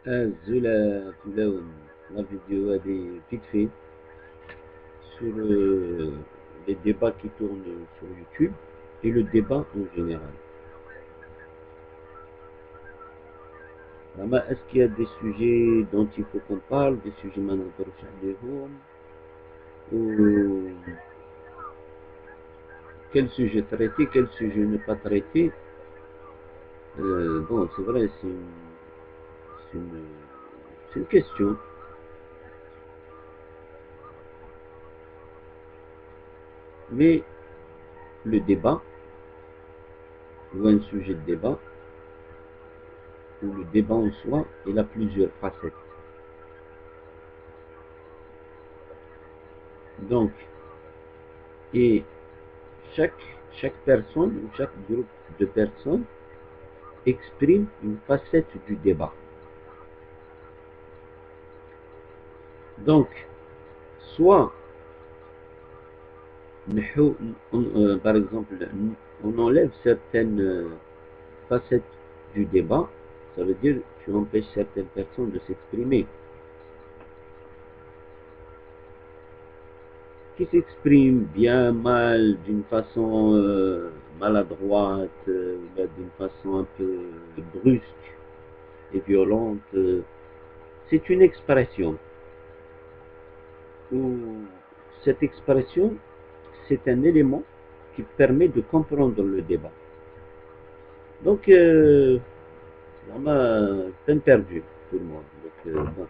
Zula, la vidéo elle est vite fait sur les débats qui tournent sur YouTube et le débat en général. Est-ce qu'il y a des sujets dont il faut qu'on parle, des sujets maintenant ou quel sujet traiter, quel sujet ne pas traiter? Bon, c'est vrai, c'est une, c'est une question. Mais le débat, ou un sujet de débat, ou le débat en soi, il a plusieurs facettes. Donc, et chaque personne ou chaque groupe de personnes exprime une facette du débat. Donc, soit, par exemple, on enlève certaines facettes du débat, ça veut dire que tu empêches certaines personnes de s'exprimer. Qui s'expriment bien, mal, d'une façon maladroite, d'une façon un peu brusque et violente. C'est une expression. Où cette expression, c'est un élément qui permet de comprendre le débat. Donc, c'est perdu pour moi. Donc, bon.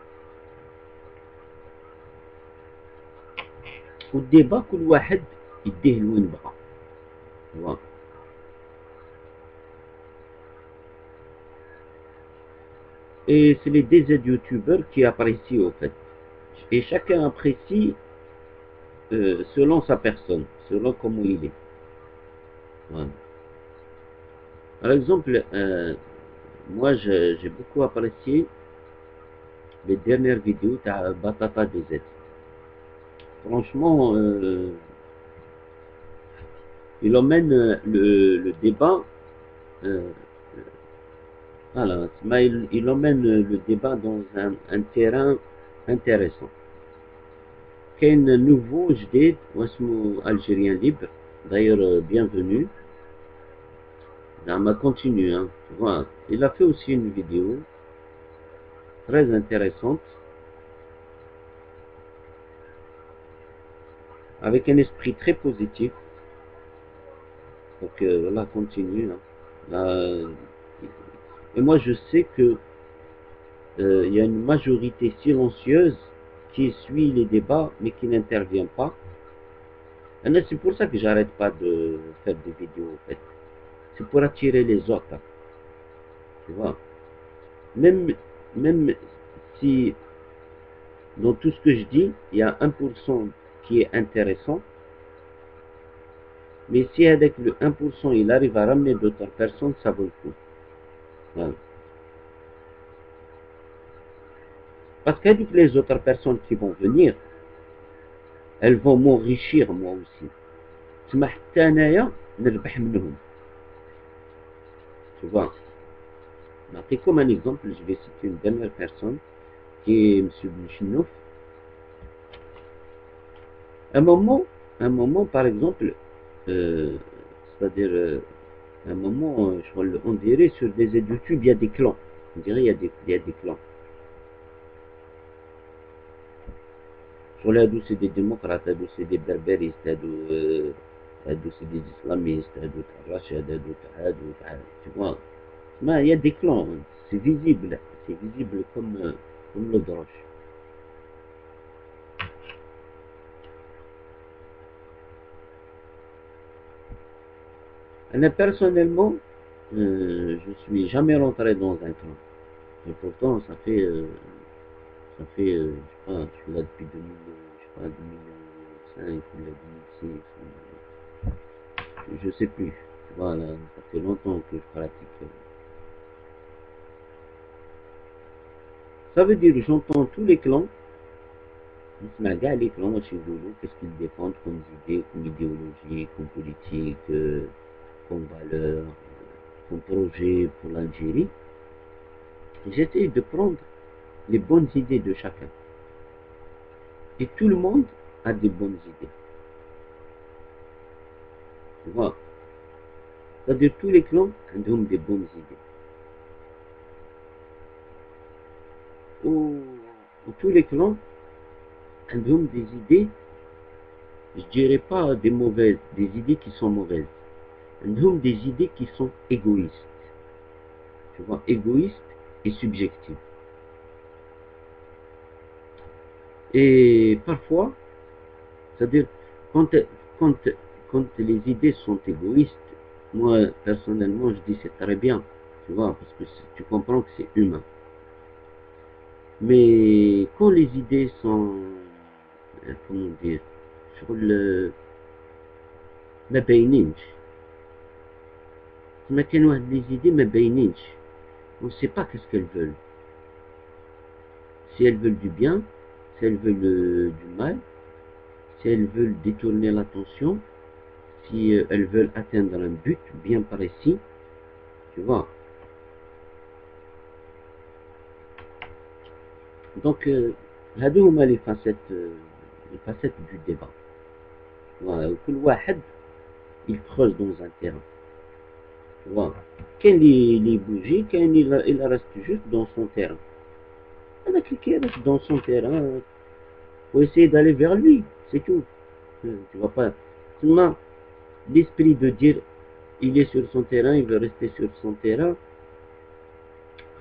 والديبا كل واحد يديه لوين بغا. Voilà. Et c'est les deux youtubeurs qui apprécient au fait. Et chacun apprécie selon sa personne, selon comment il est. Voilà. Par exemple, moi j'ai beaucoup apprécié les dernières vidéos de Batata DZ. Franchement, il emmène le débat, euh, voilà, il emmène le débat dans un terrain intéressant. كاين nouveau جديد واسمه Algérien Libre, d'ailleurs bienvenue. On continue, hein. Voilà. Il a fait aussi une vidéo très intéressante avec un esprit très positif. Donc voilà, continue, hein. Et moi je sais que il y a une majorité silencieuse qui suit les débats mais qui n'intervient pas. Et c'est pour ça que j'arrête pas de faire des vidéos en fait. C'est pour attirer les autres. Tu vois. Même, même si dans tout ce que je dis, il y a 1% qui est intéressant, mais si avec le 1% il arrive à ramener d'autres personnes, ça vaut le coup. Voilà. Parce qu'avec les autres personnes qui vont venir, elles vont m'enrichir moi aussi. تسمى حتى انايا نربح منهم. Tu vois. Comme un exemple, je vais citer une dernière personne qui est M. Bouchinouf. Un moment, par exemple, c'est-à-dire, un moment, on dirait sur des YouTube, il y a des clans. On dirait il y a des clans. Sur là, c'est des démocrates, c'est des berbéristes, c'est des islamistes, tu vois. Mais il y a des clans, c'est visible comme le droche. Personnellement, je suis jamais rentré dans un clan. Et pourtant, ça fait, je sais pas, je suis là depuis 2000, je sais pas, 2005 ou 2006, je sais plus. Voilà, ça fait longtemps que je pratique. Ça veut dire que j'entends tous les clans, les clans chez Zulu, qu'est-ce qu'ils défendent comme idées, comme idéologie, comme politique, comme valeur, comme projet pour l'Algérie. J'essaie de prendre les bonnes idées de chacun. Et tout le monde a des bonnes idées. Tu vois? C'est-à-dire tous les clans ont des bonnes idées. Ou tous les clans ont des idées, je dirais pas des mauvaises, des idées qui sont mauvaises. Ils ont des idées qui sont égoïstes. Tu vois, égoïstes et subjectives. Et parfois, c'est-à-dire, quand, quand, quand les idées sont égoïstes, moi, personnellement, je dis c'est très bien, tu vois, parce que tu comprends que c'est humain. Mais quand les idées sont, comment dire, sur le, ما باينينش. ما كان واحد les idées ما باينينش. On ne sait pas qu'est-ce qu'elles veulent. Si elles veulent du bien, si elles veulent du mal, si elles veulent détourner l'attention, si elles veulent atteindre un but bien précis, tu vois. Donc, هادو هما les facettes du débat. كل واحد il creuse dans un terrain. Tu vois. كاين اللي bougie, كاين il reste juste dans son terrain. هذاك qui reste dans son terrain, faut essayer d'aller vers lui, c'est tout. Tu vas pas. Seulement, l'esprit de dire il est sur son terrain, il veut rester sur son terrain,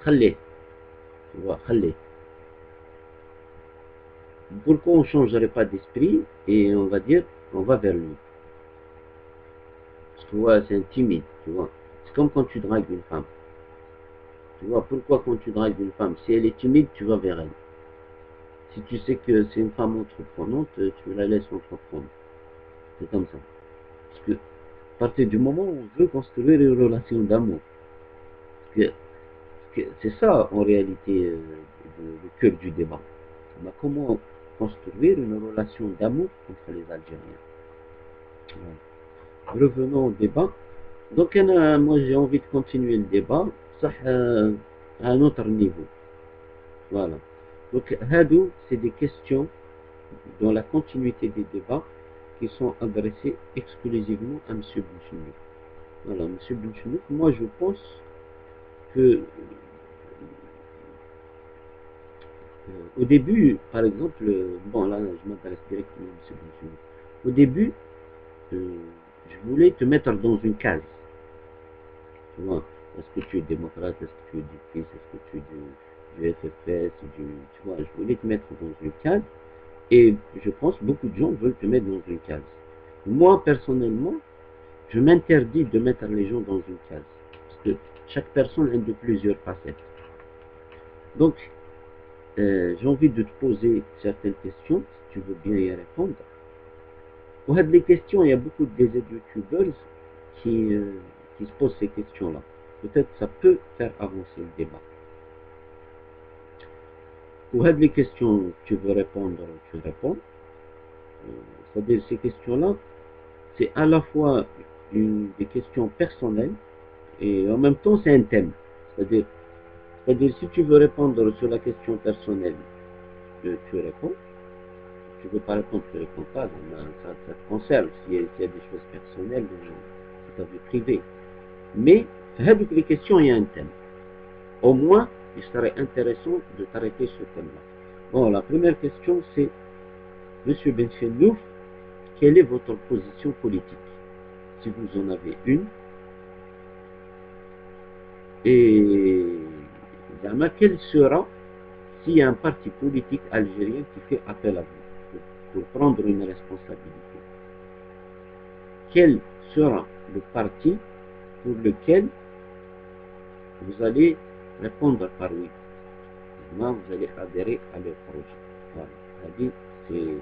خليه. Tu vois, خليه. Pourquoi on ne changerait pas d'esprit et on va dire, on va vers lui. Parce que ouais, c'est un timide, tu vois. C'est comme quand tu dragues une femme. Tu vois, pourquoi quand tu dragues une femme, si elle est timide, tu vas vers elle. Si tu sais que c'est une femme entreprenante, tu la laisses entreprendre. C'est comme ça. Parce que à partir du moment où on veut construire une relation d'amour, c'est ça en réalité le cœur du débat. Mais comment construire une relation d'amour entre les Algériens? Ouais. Revenons au débat. Donc moi j'ai envie de continuer le débat ça, à un autre niveau. Voilà. Donc hadou, c'est des questions dans la continuité des débats qui sont adressées exclusivement à M. Bouchinouk. Voilà, M. Bouchinouk, moi je pense que au début, par exemple, bon là je m'intéresse directement à M. Bouchinouk. Au début, je voulais te mettre dans une case. Tu vois, est-ce que tu es démocrate, est-ce que tu es du PIS, est-ce que tu es du FFS, tu vois, je voulais te mettre dans une case et je pense que beaucoup de gens veulent te mettre dans une case. Moi, personnellement, je m'interdis de mettre les gens dans une case parce que chaque personne a de plusieurs facettes. Donc, j'ai envie de te poser certaines questions, si tu veux bien y répondre. Pour les questions, il y a beaucoup de youtubeurs qui se posent ces questions-là. Peut-être ça peut faire avancer le débat. Pour les questions, tu veux répondre, tu réponds. C'est-à-dire ces questions-là, c'est à la fois des questions personnelles et en même temps c'est un thème. C'est-à-dire si tu veux répondre sur la question personnelle, tu réponds. Si tu ne veux pas répondre, tu ne réponds pas. Ça te concerne. S'il y a des choses personnelles, c'est ta vie privée. Mais avec les questions, il y a un thème. Au moins, il serait intéressant de t'arrêter sur ce thème-là. Bon, la première question, c'est Monsieur Benchenouf, quelle est votre position politique? Si vous en avez une. Et quelle sera s'il y a un parti politique algérien qui fait appel à vous pour prendre une responsabilité? Quel sera le parti pour lequel vous allez répondre par oui? Vous allez adhérer à leur projet. Voilà. C'est-à-dire, c'est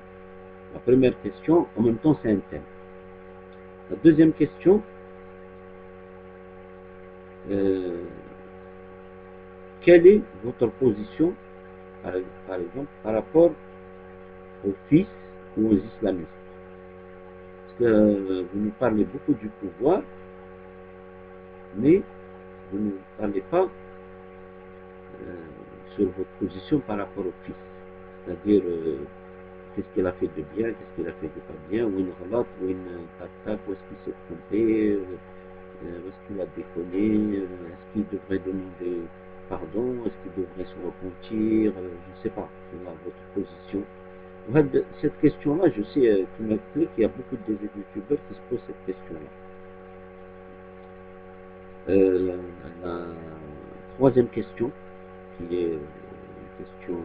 la première question. En même temps, c'est un thème. La deuxième question, quelle est votre position, par exemple, par rapport aux fils ou aux islamistes? Parce que vous nous parlez beaucoup du pouvoir, mais vous ne parlez pas sur votre position par rapport au fils. C'est-à-dire, qu'est-ce qu'il a fait de bien, qu'est-ce qu'il a fait de pas bien, ou une relate, ou une tac-tac, où est-ce qu'il s'est trompé, où est-ce qu'il a déconné, est-ce qu'il devrait demander pardon, est-ce qu'il devrait se repentir, je ne sais pas, voilà, votre position. Cette question-là, je sais qu'il y a beaucoup de youtubeurs qui se posent cette question-là. La troisième question, qui est une question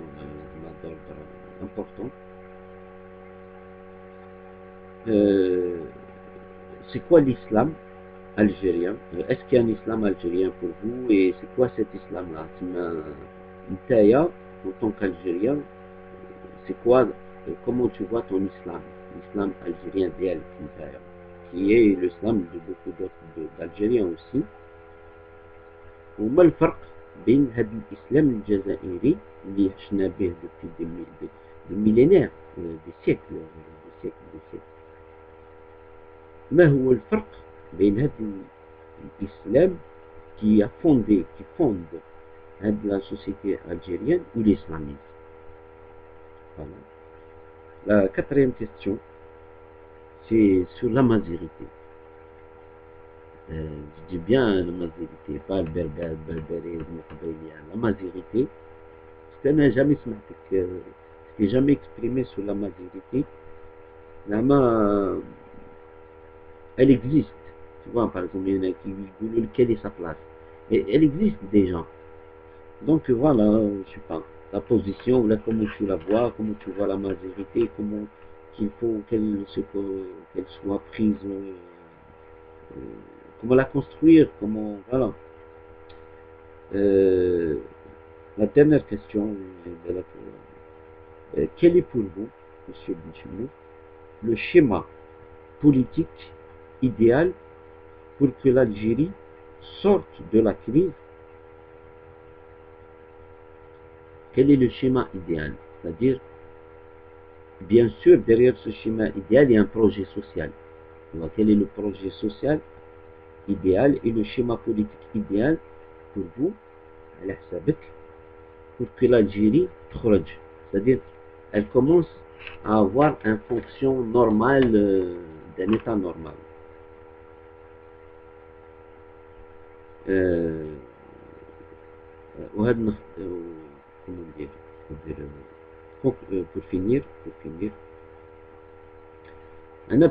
d'ordre important, c'est quoi l'islam algérien? Est-ce qu'il y a un islam algérien pour vous? Et c'est quoi cet islam-là? En tant qu'Algérien, c'est quoi, comment tu vois ton islam? L'islam algérien d'El, qui est l'islam de beaucoup d'autres d'Algériens aussi. وما الفرق بين هذا الإسلام الجزائري اللي عشنا به دي ميلينير دي سيكل ما هو الفرق بين هذا الإسلام qui fonde la société algérienne ou l'islamisme? Voilà. La quatrième question, c'est sur la mazérité. Je dis bien la mazérité, pas le berbérisme, la mazérité. Je n'ai jamais jamais exprimé sur la mazérité. Elle existe. Tu vois, par exemple, il y en a qui disent quelle est sa place. Et elle existe déjà. Donc voilà, je sais pas, la position, là, comment tu la vois, comment tu vois la majorité, comment qu'il faut qu'elle soit prise, comment la construire, comment, voilà. La dernière question, quel est pour vous, monsieur Bichimou, le schéma politique idéal pour que l'Algérie sorte de la crise? Quel est le schéma idéal? C'est-à-dire, bien sûr, derrière ce schéma idéal, il y a un projet social. Donc, quel est le projet social idéal et le schéma politique idéal pour vous, pour que l'Algérie tkhorj? C'est-à-dire, elle commence à avoir une fonction normale d'un état normal. Comment dire, pour finir,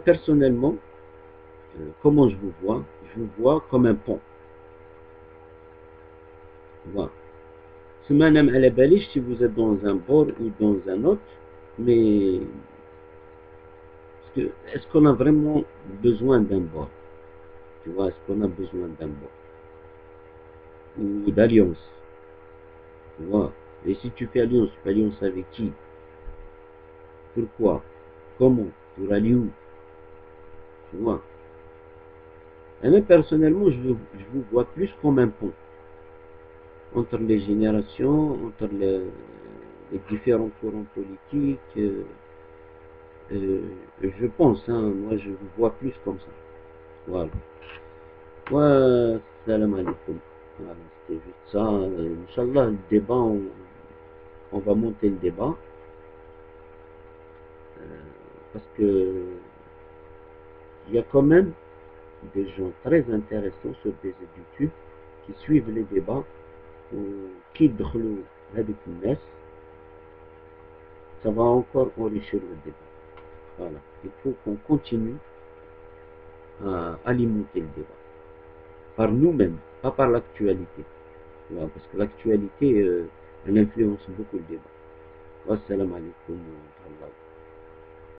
personnellement, comment je vous vois? Je vous vois comme un pont. Voilà. Si vous êtes dans un bord ou dans un autre, mais est-ce qu'on a vraiment besoin d'un bord? Tu vois, est-ce qu'on a besoin d'un bord? Ou d'alliance? Tu vois? Et si tu fais alliance avec qui? Pourquoi? Comment? Pour aller où? Tu vois? Et même personnellement, je vous vois plus comme un pont entre les générations, entre les différents courants politiques. Je pense, hein, moi je vous vois plus comme ça. Voilà. Ouais, salam alaikum. Voilà, c'était juste ça. Inch'Allah, le débat, on va monter le débat. Parce que il y a quand même des gens très intéressants sur des YouTube qui suivent les débats ou qui دخلوا هذيك الناس. Ça va encore enrichir le débat. Voilà. Il faut qu'on continue à alimenter le débat. Par nous-mêmes, pas par l'actualité. Voilà, parce que l'actualité, elle influence beaucoup le débat. Wassalamu alaikum wa rahmatullahi.